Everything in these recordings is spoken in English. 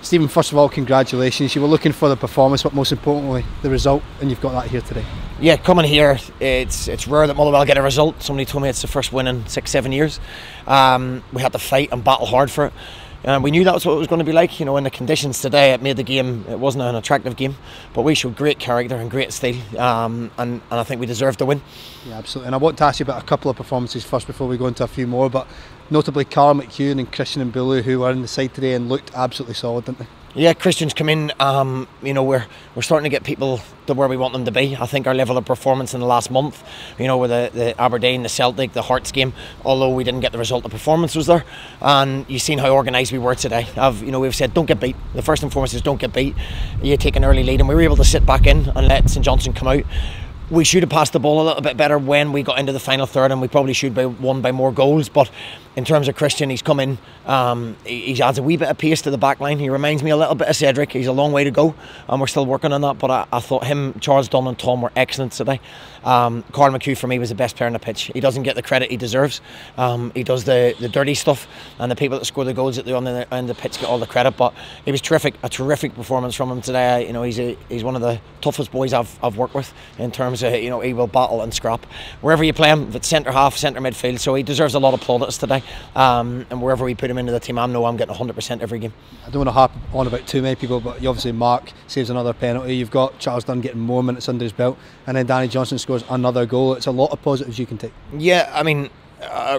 Stephen, first of all, congratulations. You were looking for the performance, but most importantly, the result, and you've got that here today. Yeah, coming here, it's rare that Motherwell get a result. Somebody told me it's the first win in 6-7 years. We had to fight and battle hard for it. We knew that was what it was going to be like. You know, in the conditions today, it made the game. It wasn't an attractive game, but we showed great character and great style, and I think we deserved the win. Yeah, absolutely. And I want to ask you about a couple of performances first before we go into a few more. But notably, Carl McHugh and Christian Mbulu, who were in the side today and looked absolutely solid, didn't they? Yeah, Christian's come in. You know, we're starting to get people to where we want them to be. I think our level of performance in the last month, you know, with the Aberdeen, the Celtic, the Hearts game, although we didn't get the result, the performance was there. And you've seen how organised we were today. You know, we've said don't get beat. The first and foremost is don't get beat. You take an early lead, and we were able to sit back in and let St Johnstone come out. We should have passed the ball a little bit better when we got into the final third, and we probably should have won by more goals. But in terms of Christian, he's come in, he adds a wee bit of pace to the back line. He reminds me a little bit of Cedric. He's a long way to go, and we're still working on that. But I thought him, Charles Dunn and Tom were excellent today. Carl McHugh for me was the best player on the pitch. He doesn't get the credit he deserves. He does the dirty stuff, and the people that score the goals at the end of the pitch get all the credit. But he was terrific, a terrific performance from him today. You know, he's one of the toughest boys I've worked with in terms of, you know, he will battle and scrap wherever you play him. If it's centre half, centre midfield, so he deserves a lot of plaudits today. And wherever we put him into the team, I know I'm getting 100% every game. I don't want to harp on about too many people, but you obviously Mark saves another penalty. You've got Charles Dunn getting more minutes under his belt, and then Danny Johnson scores another goal. It's a lot of positives you can take. Yeah, I mean,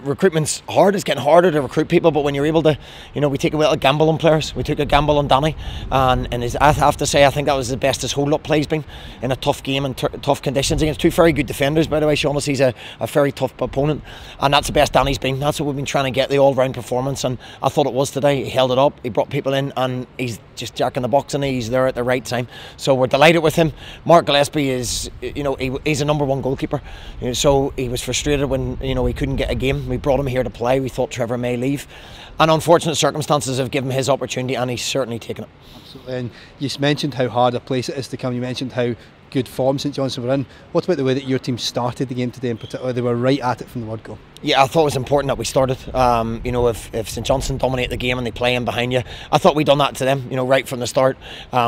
recruitment's hard. It's getting harder to recruit people, but when you're able to, you know, we take a little gamble on players. We took a gamble on Danny, and I have to say I think that was the best his hold-up play's been in a tough game and tough conditions against two very good defenders, by the way. Shaughnessy's a very tough opponent, and that's the best Danny's been. That's what we've been trying to get, the all-round performance, and I thought it was today. He held it up, he brought people in, and he's just jacking the box, and he's there at the right time. So we're delighted with him. Mark Gillespie is, you know, he's a #1 goalkeeper. You know, so he was frustrated when, you know, he couldn't get a game. We brought him here to play. We thought Trevor may leave, and unfortunate circumstances have given him his opportunity, and he's certainly taken it. Absolutely. And you mentioned how hard a place it is to come. You mentioned how good form St Johnstone were in. What about the way that your team started the game today in particular? They were right at it from the word go. Yeah, I thought it was important that we started. You know, if St Johnstone dominate the game and they play in behind you, I thought we'd done that to them, you know, right from the start.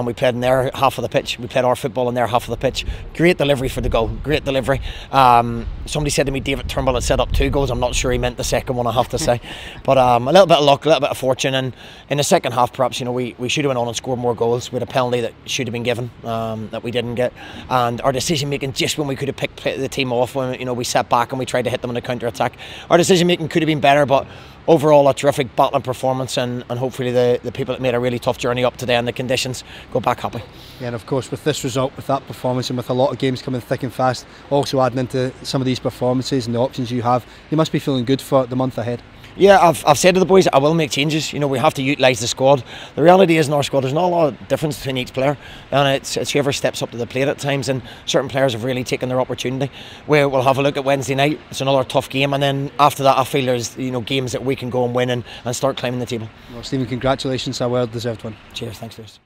We played in their half of the pitch. We played our football in their half of the pitch. Great delivery for the goal. Great delivery. Somebody said to me David Turnbull had set up 2 goals. I'm not sure he meant the second one, I have to say. But a little bit of luck, a little bit of fortune. And in the second half, perhaps, you know, we should have went on and scored more goals. We had a penalty that should have been given that we didn't get. And our decision making just when we could have picked the team off, when, you know, we sat back and we tried to hit them on the counter attack. Our decision making could have been better, but overall a terrific battling performance, and hopefully the people that made a really tough journey up today and the conditions go back happy. Yeah, and of course with this result, with that performance, and with a lot of games coming thick and fast, also adding into some of these performances and the options you have, you must be feeling good for the month ahead. Yeah, I've said to the boys I will make changes. You know, we have to utilise the squad. The reality is in our squad there's not a lot of difference between each player, and it's whoever steps up to the plate at times, and certain players have really taken their opportunity. We'll have a look at Wednesday night. It's another tough game, and then after that I feel there's, you know, games that we can go and win and start climbing the table. Well, Stephen, congratulations, a well deserved one. Cheers, thanks Lewis.